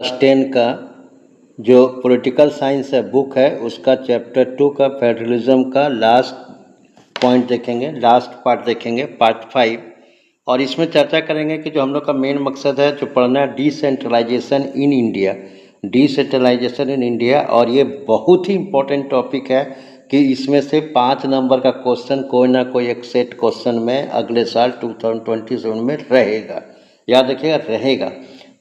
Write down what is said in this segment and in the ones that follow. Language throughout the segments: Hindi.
10 का जो पॉलिटिकल साइंस है बुक है उसका चैप्टर 2 का फेडरलिज्म का लास्ट पॉइंट देखेंगे, लास्ट पार्ट देखेंगे, पार्ट 5। और इसमें चर्चा करेंगे कि जो हम लोग का मेन मकसद है जो पढ़ना है decentralisation in India, decentralisation in India. और ये बहुत ही इम्पोर्टेंट टॉपिक है कि इसमें से 5 नंबर का क्वेश्चन कोई ना कोई एक सेट क्वेश्चन में अगले साल 2027 में रहेगा, याद रखिएगा रहेगा।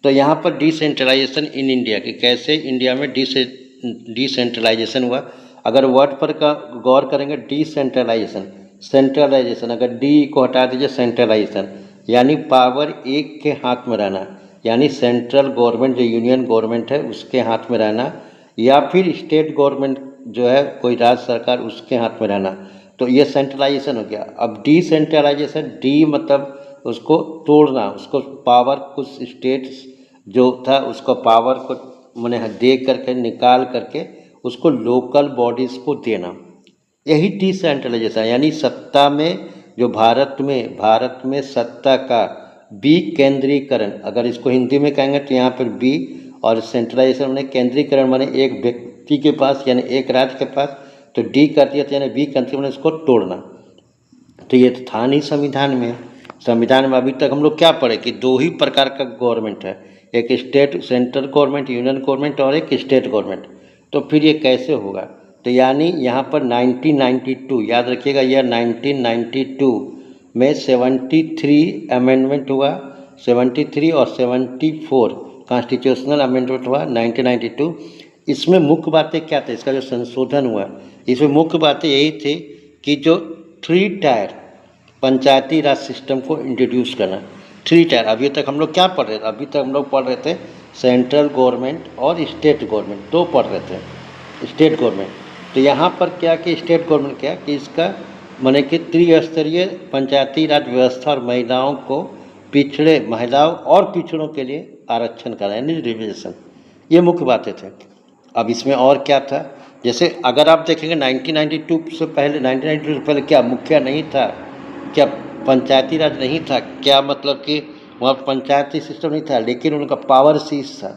तो यहाँ पर डिसेंट्रलाइजेशन इन इंडिया कि कैसे इंडिया में डिसेंट्रलाइजेशन हुआ। अगर वर्ड पर का गौर करेंगे डिसेंट्रलाइजेशन, सेंट्रलाइजेशन, अगर डी को हटा दीजिए सेंट्रलाइजेशन यानी पावर एक के हाथ में रहना, यानी सेंट्रल गवर्नमेंट जो यूनियन गवर्नमेंट है उसके हाथ में रहना, या फिर स्टेट गवर्नमेंट जो है कोई राज्य सरकार उसके हाथ में रहना, तो ये सेंट्रलाइजेशन हो गया। अब डिसेंट्रलाइजेशन, डी मतलब उसको तोड़ना, उसको पावर कुछ स्टेट्स जो था उसको पावर को मैंने दे करके निकाल करके उसको लोकल बॉडीज़ को देना, यही डिसेंट्रलाइजेशन यानी सत्ता में जो भारत में सत्ता का विकेंद्रीकरण। अगर इसको हिंदी में कहेंगे तो यहाँ पर बी, और सेंट्रलाइजेशन माने केंद्रीकरण माने एक व्यक्ति के पास यानी एक राज्य के पास, तो डी कर दिया तो यानी विकेंद्रीकरण माने इसको तोड़ना। तो ये था नहीं संविधान में। संविधान में अभी तक हम लोग क्या पढ़े कि 2 ही प्रकार का गवर्नमेंट है, एक state central government union government और एक स्टेट गवर्नमेंट। तो फिर ये कैसे होगा, तो यानी यहाँ पर 1992 याद रखिएगा, यह 1992 में 73 अमेंडमेंट हुआ, 73 और 74 कॉन्स्टिट्यूशनल अमेंडमेंट हुआ 1992। इसमें मुख्य बातें क्या थे, इसका जो संशोधन हुआ इसमें मुख्य बातें यही थी कि जो 3 टायर पंचायती राज सिस्टम को इंट्रोड्यूस करना। 3 टायर, अभी तक हम लोग क्या पढ़ रहे थे, अभी तक हम लोग पढ़ रहे थे सेंट्रल गवर्नमेंट और स्टेट गवर्नमेंट, 2 पढ़ रहे थे स्टेट गवर्नमेंट। तो यहाँ पर क्या कि स्टेट गवर्नमेंट क्या कि इसका माने कि त्रिस्तरीय पंचायती राज व्यवस्था और महिलाओं को पिछड़े महिलाओं और पिछड़ों के लिए आरक्षण करा यानी रिजर्वेशन, ये मुख्य बातें थे। अब इसमें और क्या था, जैसे अगर आप देखेंगे 1992 से पहले, 1992 से पहले क्या मुखिया नहीं था, क्या पंचायती राज नहीं था, क्या मतलब कि वहाँ पंचायती सिस्टम नहीं था, लेकिन उनका पावर सीज था।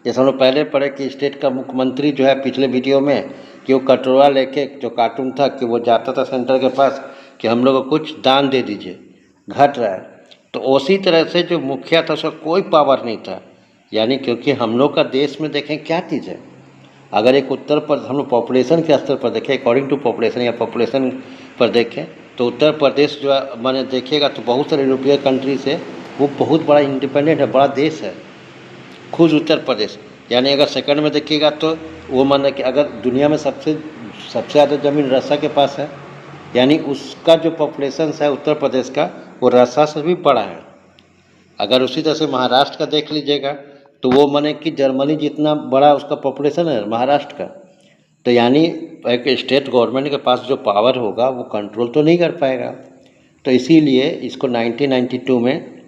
जैसे हम लोग पहले पढ़े कि स्टेट का मुख्यमंत्री जो है पिछले वीडियो में कि वो कटोरा लेके जो कार्टून था कि वो जाता था सेंटर के पास कि हम लोग को कुछ दान दे दीजिए, घट रहा है। तो उसी तरह से जो मुखिया था उसका कोई पावर नहीं था, यानी क्योंकि हम लोग का देश में देखें क्या चीज़ है, अगर एक उत्तर प्रदेश हम लोग पॉपुलेशन के स्तर पर देखें, अकॉर्डिंग टू पॉपुलेशन या पॉपुलेशन पर देखें तो उत्तर प्रदेश जो है मैंने देखिएगा तो बहुत सारे यूरोपीय कंट्री से वो बहुत बड़ा इंडिपेंडेंट है, बड़ा देश है खुद उत्तर प्रदेश। यानी अगर सेकंड में देखिएगा तो वो माने कि अगर दुनिया में सबसे ज़्यादा ज़मीन रसा के पास है, यानी उसका जो पॉपुलेशन है उत्तर प्रदेश का वो रसा से भी बड़ा है। अगर उसी तरह से महाराष्ट्र का देख लीजिएगा तो वो माने कि जर्मनी जितना बड़ा उसका पॉपुलेशन है महाराष्ट्र का। तो यानी एक स्टेट गवर्नमेंट के पास जो पावर होगा वो कंट्रोल तो नहीं कर पाएगा। तो इसीलिए इसको 1992 में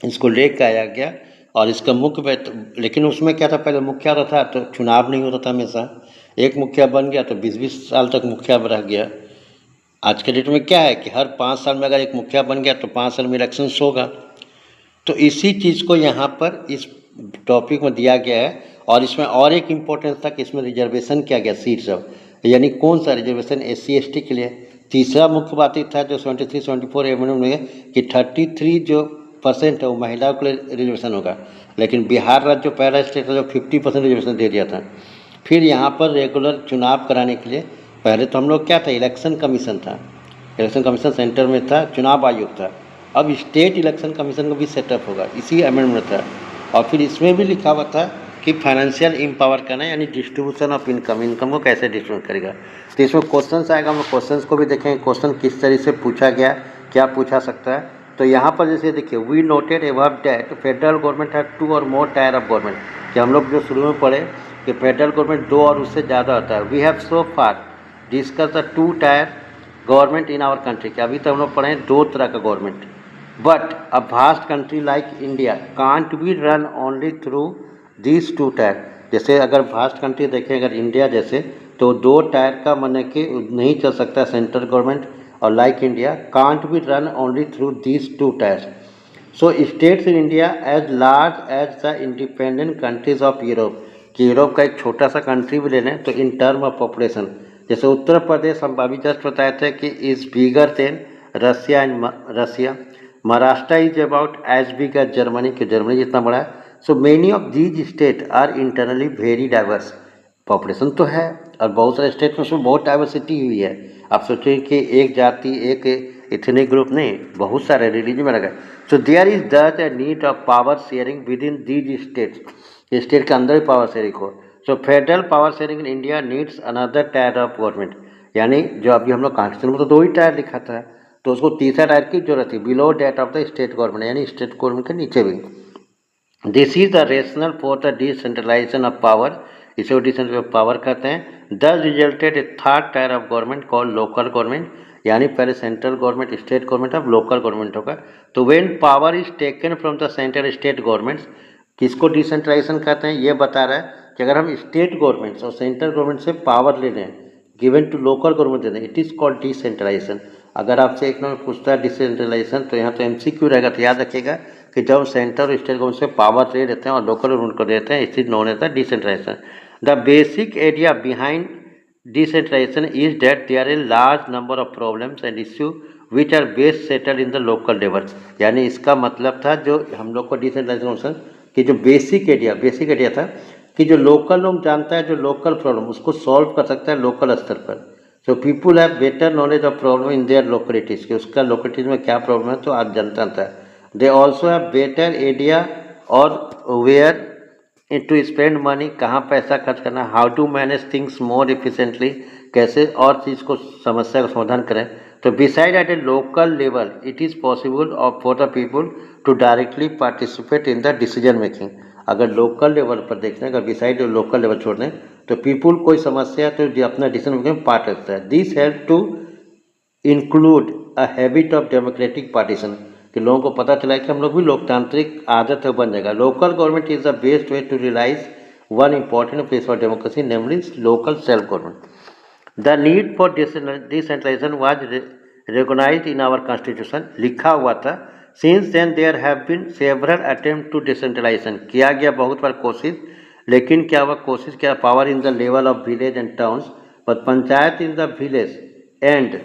इसको लेकर आया गया। और इसका मुख्य, लेकिन उसमें क्या था, पहले मुखिया था तो चुनाव नहीं होता था हमेशा, एक मुखिया बन गया तो 20-20 साल तक मुखिया रह गया। आज के डेट में क्या है कि हर 5 साल में अगर एक मुखिया बन गया तो 5 साल में इलेक्शंस होगा। तो इसी चीज़ को यहाँ पर इस टॉपिक में दिया गया है। और इसमें और एक इम्पोर्टेंस था कि इसमें रिजर्वेशन किया गया सीट सब, यानी कौन सा रिजर्वेशन SC ST के लिए। तीसरा मुख्य बात था जो 73-74 एमएनएम में कि 33 जो % है वो महिलाओं के लिए रिजर्वेशन होगा, लेकिन बिहार राज्य जो पहला स्टेट था जो 50% रिजर्वेशन दे दिया था। फिर यहाँ पर रेगुलर चुनाव कराने के लिए पहले तो हम लोग क्या था, इलेक्शन कमीशन था, इलेक्शन कमीशन सेंटर में था, चुनाव आयोग था। अब स्टेट इलेक्शन कमीशन का भी सेटअप होगा, इसी अमेंडमेंट था। और फिर इसमें भी लिखा हुआ था कि फाइनेंशियल एम्पावर करना यानी डिस्ट्रीब्यूशन ऑफ इनकम, इनकम को कैसे डिस्ट्रीब्यूट करेगा। तो इसमें क्वेश्चंस आएगा, हम क्वेश्चंस को भी देखेंगे क्वेश्चन किस तरह से पूछा गया, क्या पूछा सकता है। तो यहाँ पर जैसे देखिए we noted above that federal government have 2 or more tyre of government, कि हम लोग जो शुरू में पढ़े कि फेडरल गवर्नमेंट 2 और उससे ज़्यादा होता है। We have so far discuss the 2 tier government in our country, कि अभी तक हम लोग पढ़े हैं 2 तरह का government. But a vast country like India can't be run only through this 2 tyre. जैसे अगर वास्ट कंट्री देखें अगर इंडिया जैसे, तो 2 टायर का माने कि नहीं चल सकता सेंट्रल गवर्नमेंट, और like India can't be run only through this 2 tiers. So states in India as large as the independent countries of Europe, कि यूरोप का एक छोटा सा कंट्री भी ले लें तो इन टर्म ऑफ पॉपुलेशन, जैसे उत्तर प्रदेश हम अभी जस्ट बताए थे कि is bigger than Russia and Russia, Maharashtra is about as big as Germany, कि जर्मनी जितना बड़ा है। So many of these state are internally very diverse, population तो है और बहुत सारे स्टेट में उसमें बहुत डाइवर्सिटी हुई है। आप सोचिए कि एक जाति एक इथनिक ग्रुप नहीं, बहुत सारे रिलीजन में लगा। So there is that a need of power sharing within these states, state के अंदर ही पावर शेयरिंग हो। So federal power sharing in India needs another tier of government, यानी जो अभी हम लोग कॉन्स्टिट्यूशन में तो 2 ही टायर लिखा था, तो उसको तीसरा टायर की जरूरत थी, below that of the state government, यानी स्टेट गवर्नमेंट के नीचे भी। This is the rational for the decentralisation of power, इसे डिसेंट्रलाइजेशन पावर कहते हैं। This resulted a third tier of government called local government, यानी पहले सेंट्रल गवर्नमेंट स्टेट गवर्नमेंट अब लोकल गवर्नमेंट होगा। तो when power is taken from the central state governments, किसको डिसेंट्रलाइजेशन कहते हैं, ये बता रहा है कि अगर हम स्टेट गवर्नमेंट्स और सेंट्रल गवर्नमेंट से पावर ले रहे हैं गिवन टू लोकल गवर्नमेंट दे दें, इट इज़ कॉल्ड डिसेंट्रलाइजेशन। अगर आपसे एक नंबर पूछता है डिसेंट्रलाइजेशन, तो यहाँ तो MCQ रहेगा, तो याद रखिएगा कि जब सेंट्रल और स्टेट गवर्नमेंट से पावर ले लेते हैं और लोकल गवर्नमेंट को देते हैं, it is known as the decentralisation. The basic idea behind decentralisation is that there are large number of problems and issue which are best settled in the local level, यानी इसका मतलब था जो हम लोग को डिसेंट्रलाइजेशन कि जो बेसिक आइडिया था कि जो लोकल लोग जानता है, जो लोकल प्रॉब्लम उसको सॉल्व कर सकता है लोकल स्तर पर। So people have better knowledge of problem in their localities, कि उसका लोकेलिटीज में क्या प्रॉब्लम है तो आज जनता है। They also have better idea or where to spend money, कहाँ पैसा खर्च करना, how to manage things more efficiently, कैसे और चीज़ को समस्या का समाधान करें। तो beside at a local level it is possible for the people to directly participate in the decision making. अगर लोकल लेवल पर देखते हैं, अगर बिसाइड लोकल लेवल छोड़ दें तो पीपुल कोई समस्या है तो अपना डिसीजन मेकिंग पार्ट रखता है। This help to include a habit of democratic partition, कि लोगों को पता चला कि हम लोग भी लोकतांत्रिक आदत है बन जाएगा। Local government is the best way to realise one important place for democracy, namely local self government. The need for decentralisation was recognised in our constitution, लिखा हुआ था। Since then there have been several attempt to decentralisation, किया गया बहुत बार कोशिश, लेकिन क्या हुआ कोशिश क्या, power in the level of village and towns, but panchayat in the village and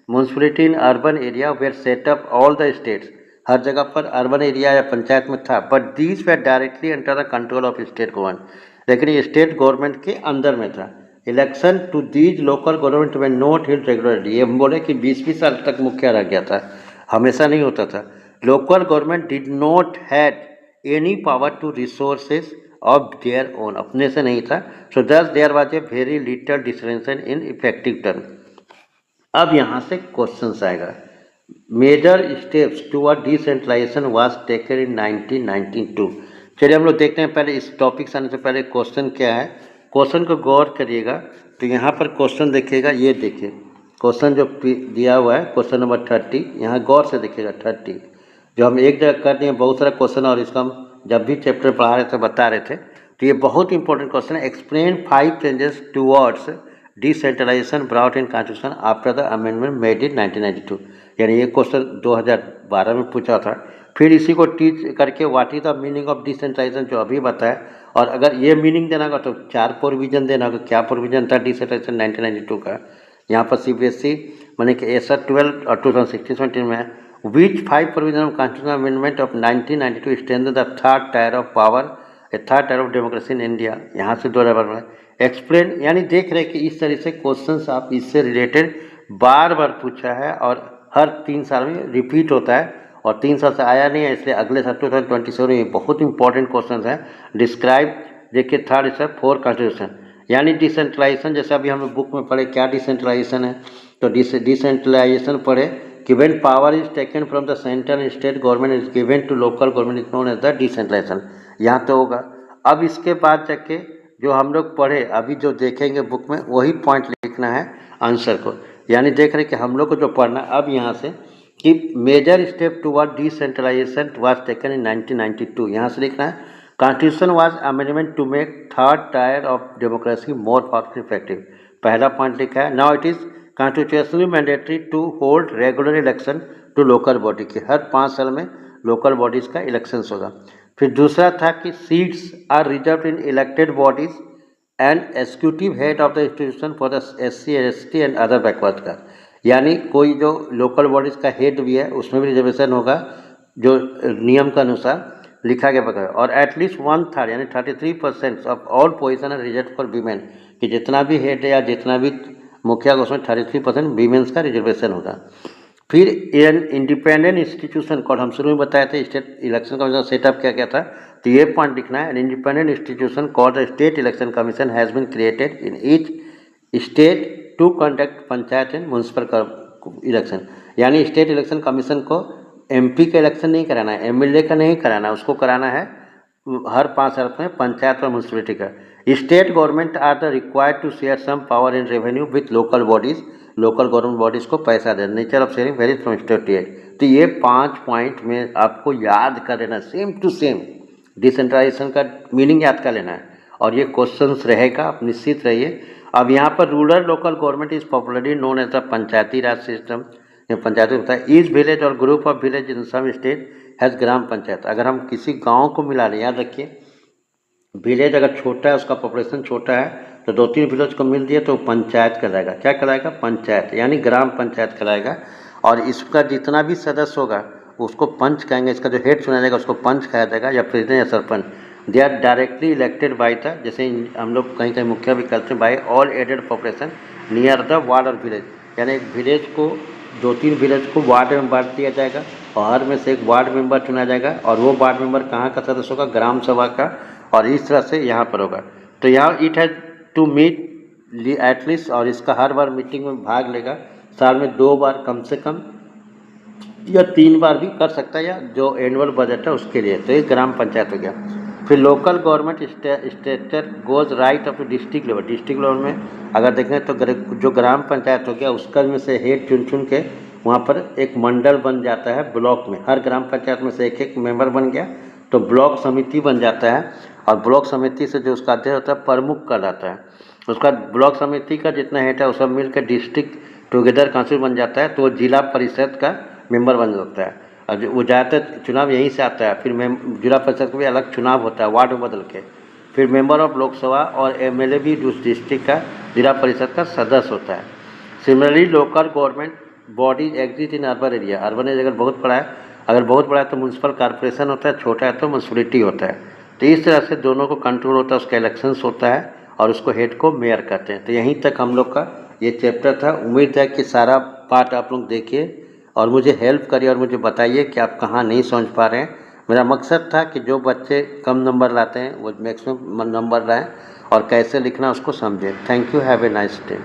municipality in urban area were set up all the states, हर जगह पर अर्बन एरिया या पंचायत में था, but these were directly under the control of state government, लेकिन ये स्टेट गवर्नमेंट के अंदर में था। Election to these local government में नॉट हिल्ड रेगुलरली, ये हम बोले कि 20-20 साल तक मुखिया रह गया था, हमेशा नहीं होता था। Local government did not had any power to resources of their own, अपने से नहीं था। So thus there was a very little difference in effective term. अब यहाँ से क्वेश्चन आएगा। Major steps toward decentralisation was taken in 1992। चलिए हम लोग देखते हैं, पहले इस टॉपिक से आने से पहले क्वेश्चन क्या है, क्वेश्चन को गौर करिएगा। तो यहाँ पर क्वेश्चन देखिएगा, ये देखिए क्वेश्चन जो दिया हुआ है क्वेश्चन नंबर 30, यहाँ गौर से देखिएगा 30, जो हम एक जगह कर दिए बहुत सारा क्वेश्चन, और इसका हम जब भी चैप्टर पढ़ा रहे थे बता रहे थे, तो ये बहुत इंपॉर्टेंट क्वेश्चन है। Explain 5 changes towards decentralisation brought in constitution after the amendment made in 1992, यानी ये क्वेश्चन 2012 में पूछा था। फिर इसी को टीच करके what is the meaning of decentralisation, जो अभी बताया, और अगर ये मीनिंग देना होगा तो 4 प्रोविजन देना होगा। क्या प्रोविजन था डिसेंट्रलाइजेशन 1992 का, यहाँ पर CBSE माने कि ऐसा 12 और 2016-17 में है। विच 5 provision of constitutional amendment of 1992 strengthen the third tier of power, A third tier of democracy in India, यहाँ से 2012 में एक्सप्लेन, यानी देख रहे कि इस तरह से क्वेश्चंस आप इससे रिलेटेड बार बार पूछा है और हर 3 साल में रिपीट होता है, और 3 साल से आया नहीं है, इसलिए अगले साल 2027 में बहुत इंपॉर्टेंट क्वेश्चन है। डिस्क्राइब, देखिए थर्ड स्टेप फॉर कॉन्स्टिट्यूशन, यानी डिसेंट्रलाइजेशन, जैसे अभी हम लोग बुक में पढ़े क्या डिसेंट्रलाइजेशन है, तो डिसेंट्रलाइजेशन पढ़े कि when power is taken from the central and state government is given to local government is known as the decentralisation, यहाँ तो होगा। अब इसके बाद जाके जो हम लोग पढ़े अभी जो देखेंगे बुक में, वही पॉइंट लिखना है आंसर को, यानी देख रहे कि हम लोग को जो पढ़ना अब यहाँ से कि major step toward decentralisation was taken in 1992, यहाँ से लिखना है constitution was amendment to make third tier of democracy more powerful effective, पहला पॉइंट लिखा है। Now it is constitutionally mandatory to hold regular election to local body, की हर 5 साल में लोकल बॉडीज़ का इलेक्शंस होगा। फिर दूसरा था कि seats are reserve in elected bodies and executive head of the institution for the SC ST and other backward का, यानी कोई जो लोकल बॉडीज़ का हेड भी है उसमें भी रिजर्वेशन होगा जो नियम के अनुसार लिखा गया बगैर, और एटलीस्ट 1/3 यानी 33% ऑफ ऑल पोजीशन है रिजर्व फॉर वीमेन, कि जितना भी हेड है या जितना भी मुखिया होगा उसमें 33% वीमेंस का रिजर्वेशन होगा। फिर एन इंडिपेंडेंट इंस्टीट्यूशन कॉल्ड, हम शुरू में बताए थे स्टेट इलेक्शन कमीशन सेटअप क्या क्या था, तो ये पॉइंट लिखना है। An independent institution called the state election commission has been created in each state to conduct panchayat and municipal election, यानी स्टेट इलेक्शन कमीशन को MP का इलेक्शन नहीं कराना है, MLA का नहीं कराना है, उसको कराना है हर 5 साल में पंचायत और म्यूनसिपलिटी का। State government are the required to share some power in revenue with local bodies, local government bodies को पैसा देना, nature of sharing vary from state to state. तो ये 5 पॉइंट में आपको याद कर लेना, सेम टू सेम डिसेंट्रलाइजेशन का मीनिंग याद कर लेना है, और ये क्वेश्चंस रहेगा, आप निश्चित रहिए। अब यहाँ पर rural local government is popularly known as the panchayati raj system, panchayati होता है। ईच विलेज और group of village in some state has gram panchayat. अगर हम किसी गांव को मिला लें, याद रखिए विलेज अगर छोटा है, उसका पॉपुलेशन छोटा है, तो 2-3 विलेज को मिल दिए तो पंचायत कहलाएगा। क्या कहलाएगा? पंचायत, यानी ग्राम पंचायत कहलाएगा। और इसका जितना भी सदस्य होगा उसको पंच कहेंगे, इसका जो हेड चुना जाएगा उसको पंच कहा जाएगा, या प्रेसिडेंट या sarpanch. They are directly elected by the, जैसे हम लोग कहीं कहीं मुखिया भी करते हैं, बाय ऑल एडेड पॉपुलेशन नियर द वार्ड और विलेज, यानी एक विलेज को 2-3 विलेज को वार्ड में बांट दिया जाएगा और हर में से एक वार्ड मेंबर चुना जाएगा, और वो वार्ड मेंबर कहाँ का सदस्य होगा? ग्राम सभा का। और इस तरह से यहाँ पर होगा। तो यहाँ it has to meet at least, और इसका हर बार मीटिंग में भाग लेगा, साल में 2 बार कम से कम, या 3 बार भी कर सकता है, या जो एनुअल बजट है उसके लिए। तो ये ग्राम पंचायत हो गया। फिर local government structure goes right up to district level. District level में अगर देखें तो जो ग्राम पंचायत हो गया उसका में से हेड चुन के वहाँ पर एक मंडल बन जाता है ब्लॉक में। हर ग्राम पंचायत में से एक एक मेंबर बन गया तो ब्लॉक समिति बन जाता है, और ब्लॉक समिति से जो उसका अध्यक्ष होता है प्रमुख कहलाता है। उसका ब्लॉक समिति का जितना हेड है वो सब मिलकर डिस्ट्रिक्ट टुगेदर काउंसिल बन जाता है, तो वो जिला परिषद का मेंबर बन सकता है। और वो ज़्यादातर चुनाव यहीं से आता है। फिर जिला परिषद का भी अलग चुनाव होता है वार्ड में बदल के। फिर मेंबर ऑफ लोकसभा और MLA भी उस डिस्ट्रिक्ट का जिला परिषद का सदस्य होता है। Similarly local government bodies exist in urban area. Urban area अगर बहुत बड़ा है, तो म्यूनसिपल कॉर्पोरेशन होता है, छोटा है तो म्यूनसिपलिटी होता है। तो इस तरह से दोनों को कंट्रोल होता है, उसका इलेक्शंस होता है, और उसको हेड को मेयर कहते हैं। तो यहीं तक हम लोग का ये चैप्टर था। उम्मीद है कि सारा पार्ट आप लोग देखिए और मुझे हेल्प करिए और मुझे बताइए कि आप कहाँ नहीं समझ पा रहे हैं। मेरा मकसद था कि जो बच्चे कम नंबर लाते हैं वो मैक्सिमम नंबर लाएं और कैसे लिखना उसको समझें। Thank you, have a nice day.